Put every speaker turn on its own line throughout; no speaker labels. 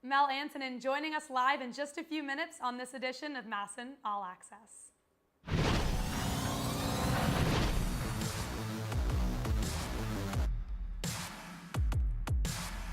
Mel Antonen joining us live in just a few minutes on this edition of MASN All Access.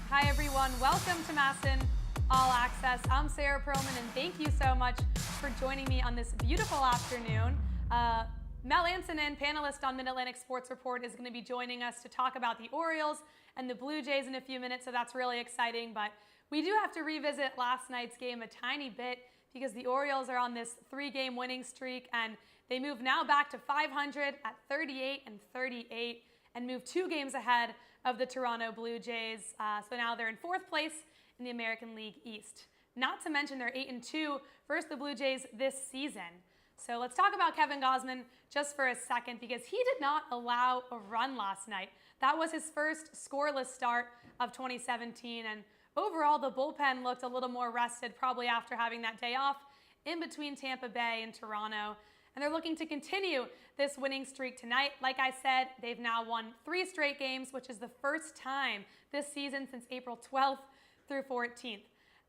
Hi everyone, welcome to MASN All Access. I'm Sara Perlman and thank you so much for joining me on this beautiful afternoon. Mel Antonen, panelist on Mid-Atlantic Sports Report, is going to be joining us to talk about the Orioles and the Blue Jays in a few minutes, so that's really exciting. But we do have to revisit last night's game a tiny bit because the Orioles are on this 3-game winning streak and they move now back to 500 at 38-38 and move 2 games ahead of the Toronto Blue Jays. So now they're in 4th place in the American League East. Not to mention they're 8-2 versus the Blue Jays this season. So let's talk about Kevin Gausman just for a second because he did not allow a run last night. That was his first scoreless start of 2017, and overall the bullpen looked a little more rested probably after having that day off in between Tampa Bay and Toronto. And they're looking to continue this winning streak tonight. Like I said, they've now won 3 straight games, which is the first time this season since April 12th through 14th.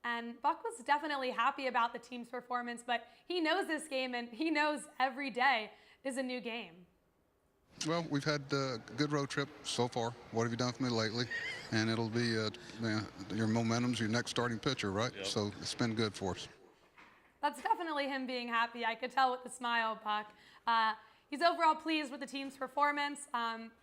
And Buck was definitely happy about the team's performance, but he knows this game and he knows every day is a new game.
Well, we've had a good road trip so far. What have you done for me lately? And it'll be your momentum's your next starting pitcher, right? Yep. So it's been good for us.
That's definitely him being happy. I could tell with the smile, Buck. He's overall pleased with the team's performance.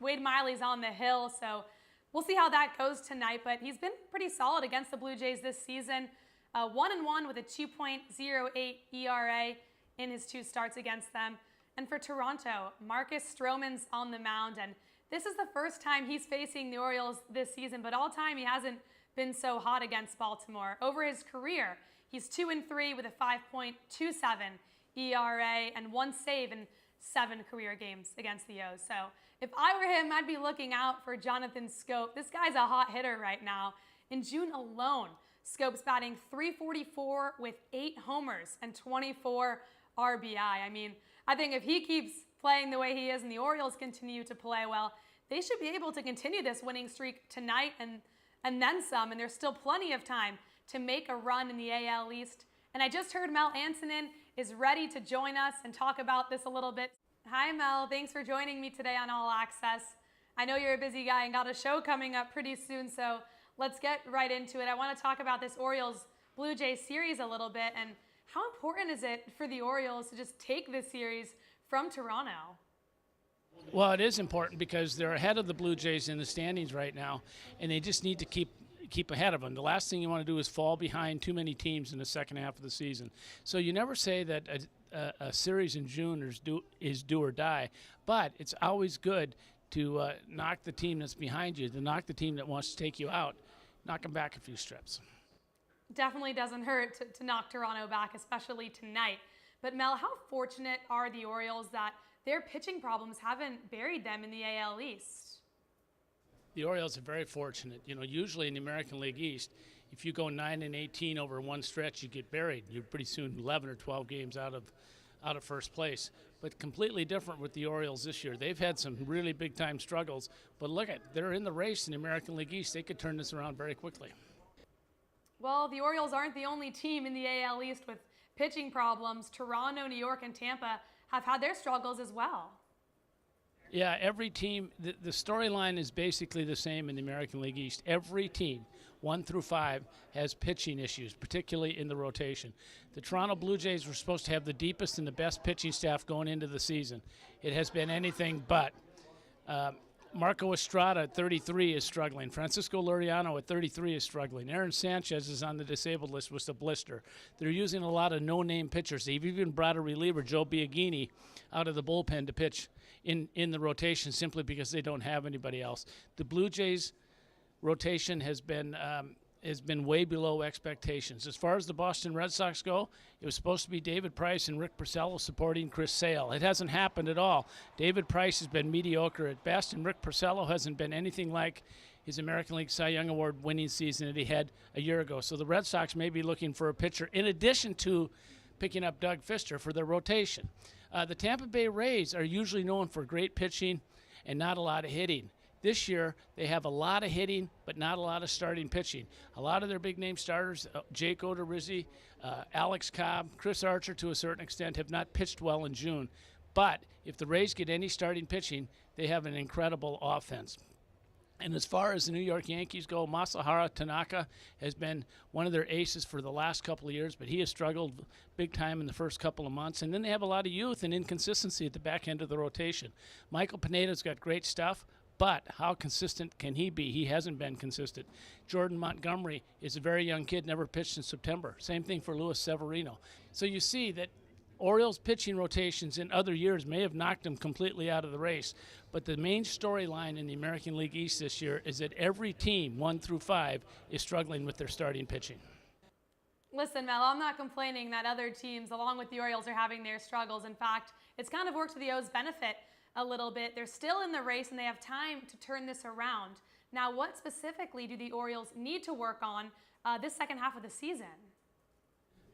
Wade Miley's on the hill, so we'll see how that goes tonight, but he's been pretty solid against the Blue Jays this season. 1-1 with a 2.08 ERA in his 2 starts against them. And for Toronto, Marcus Stroman's on the mound, and this is the first time he's facing the Orioles this season, but all time he hasn't been so hot against Baltimore. Over his career, he's 2-3 with a 5.27 ERA and 1 save in 7 career games against the O's. So if I were him, I'd be looking out for Jonathan Schoop. This guy's a hot hitter right now. In June alone, Schoop's batting .344 with 8 homers and 24 RBI. I mean, I think if he keeps playing the way he is and the Orioles continue to play well, they should be able to continue this winning streak tonight and then some. And there's still plenty of time to make a run in the AL East. And I just heard Mel Antonen is ready to join us and talk about this a little bit. Hi, Mel. Thanks for joining me today on All Access. I know you're a busy guy and got a show coming up pretty soon, so let's get right into it. I want to talk about this Orioles-Blue Jays series a little bit, and how important is it for the Orioles to just take this series from Toronto?
Well, it is important because they're ahead of the Blue Jays in the standings right now, and they just need to keep ahead of them. The last thing you want to do is fall behind too many teams in the second half of the season. So you never say that a series in June is do or die, but it's always good to knock the team that's behind you, to knock the team that wants to take you out, knock them back a few strips.
Definitely doesn't hurt to knock Toronto back, especially tonight. But Mel, how fortunate are the Orioles that their pitching problems haven't buried them in the AL East?
The Orioles are very fortunate. You know, usually in the American League East, if you go 9-18 over one stretch, you get buried. You're pretty soon 11 or 12 games out of first place. But completely different with the Orioles this year. They've had some really big-time struggles, but look at, they're in the race in the American League East. They could turn this around very quickly.
Well, the Orioles aren't the only team in the AL East with pitching problems. Toronto, New York, and Tampa have had their struggles as well.
Yeah, every team, the storyline is basically the same in the American League East. Every team, 1 through 5, has pitching issues, particularly in the rotation. The Toronto Blue Jays were supposed to have the deepest and the best pitching staff going into the season. It has been anything but. Marco Estrada at 33 is struggling. Francisco Liriano at 33 is struggling. Aaron Sanchez is on the disabled list with a blister. They're using a lot of no-name pitchers. They've even brought a reliever, Joe Biagini, out of the bullpen to pitch in the rotation simply because they don't have anybody else. The Blue Jays rotation has been way below expectations. As far as the Boston Red Sox go, it was supposed to be David Price and Rick Porcello supporting Chris Sale. It hasn't happened at all. David Price has been mediocre at best, and Rick Porcello hasn't been anything like his American League Cy Young Award winning season that he had a year ago. So the Red Sox may be looking for a pitcher in addition to picking up Doug Fister for their rotation. The Tampa Bay Rays are usually known for great pitching and not a lot of hitting. This year, they have a lot of hitting, but not a lot of starting pitching. A lot of their big-name starters, Jake Odorizzi, Alex Cobb, Chris Archer to a certain extent, have not pitched well in June. But if the Rays get any starting pitching, they have an incredible offense. And as far as the New York Yankees go, Masahiro Tanaka has been one of their aces for the last couple of years, but he has struggled big time in the first couple of months. And then they have a lot of youth and inconsistency at the back end of the rotation. Michael Pineda's got great stuff, but how consistent can he be? He hasn't been consistent. Jordan Montgomery is a very young kid, never pitched in September. Same thing for Luis Severino. So you see that Orioles pitching rotations in other years may have knocked them completely out of the race, but the main storyline in the American League East this year is that every team, 1 through 5, is struggling with their starting pitching.
Listen, Mel, I'm not complaining that other teams, along with the Orioles, are having their struggles. In fact, it's kind of worked to the O's benefit a little bit. They're still in the race, and they have time to turn this around. Now, what specifically do the Orioles need to work on this second half of the season?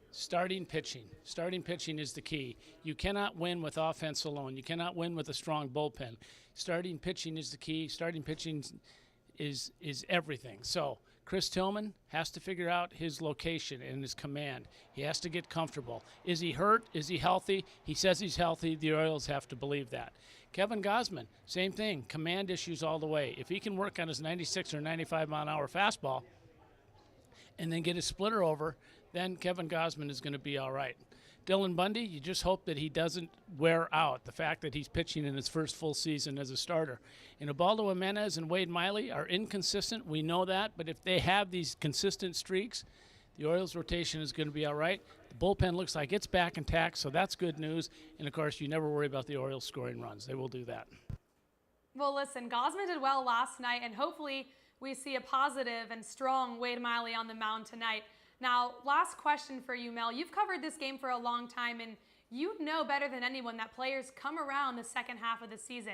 Starting pitching. Starting pitching is the key. You cannot win with offense alone. You cannot win with a strong bullpen. Starting pitching is the key. Starting pitching is everything. So Chris Tillman has to figure out his location and his command. He has to get comfortable. Is he hurt? Is he healthy? He says he's healthy. The Orioles have to believe that. Kevin Gausman, same thing. Command issues all the way. If he can work on his 96 or 95-mile-an-hour fastball and then get his splitter over, then Kevin Gausman is going to be all right. Dylan Bundy, you just hope that he doesn't wear out. The fact that he's pitching in his first full season as a starter. And Ubaldo Jimenez and Wade Miley are inconsistent. We know that. But if they have these consistent streaks, the Orioles rotation is going to be all right. The bullpen looks like it's back intact, so that's good news. And, of course, you never worry about the Orioles scoring runs. They will do that.
Well, listen, Gausman did well last night, and hopefully we see a positive and strong Wade Miley on the mound tonight. Now, last question for you, Mel. You've covered this game for a long time, and you know better than anyone that players come around the second half of the season.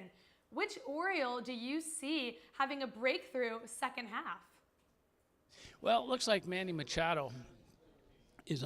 Which Oriole do you see having a breakthrough second half?
Well, it looks like Manny Machado is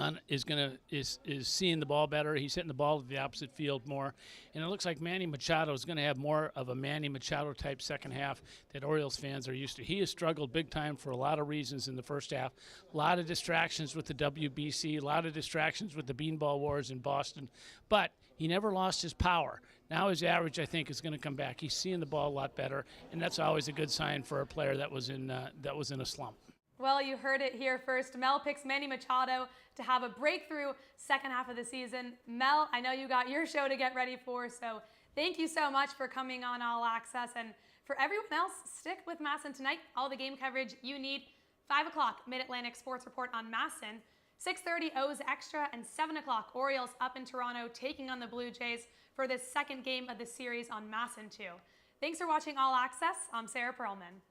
seeing the ball better. He's hitting the ball to the opposite field more, and it looks like Manny Machado is going to have more of a Manny Machado type second half that Orioles fans are used to. He has struggled big time for a lot of reasons in the first half. A lot of distractions with the WBC, a lot of distractions with the Beanball Wars in Boston, but he never lost his power. Now his average, I think, is going to come back. He's seeing the ball a lot better, and that's always a good sign for a player that was in a slump.
Well, you heard it here first. Mel picks Manny Machado to have a breakthrough second half of the season. Mel, I know you got your show to get ready for, so thank you so much for coming on All Access. And for everyone else, stick with MASN tonight. All the game coverage you need. 5 o'clock, Mid-Atlantic Sports Report on MASN. 6:30, O's Extra, and 7 o'clock, Orioles up in Toronto taking on the Blue Jays for this second game of the series on MASN 2. Thanks for watching All Access. I'm Sara Perlman.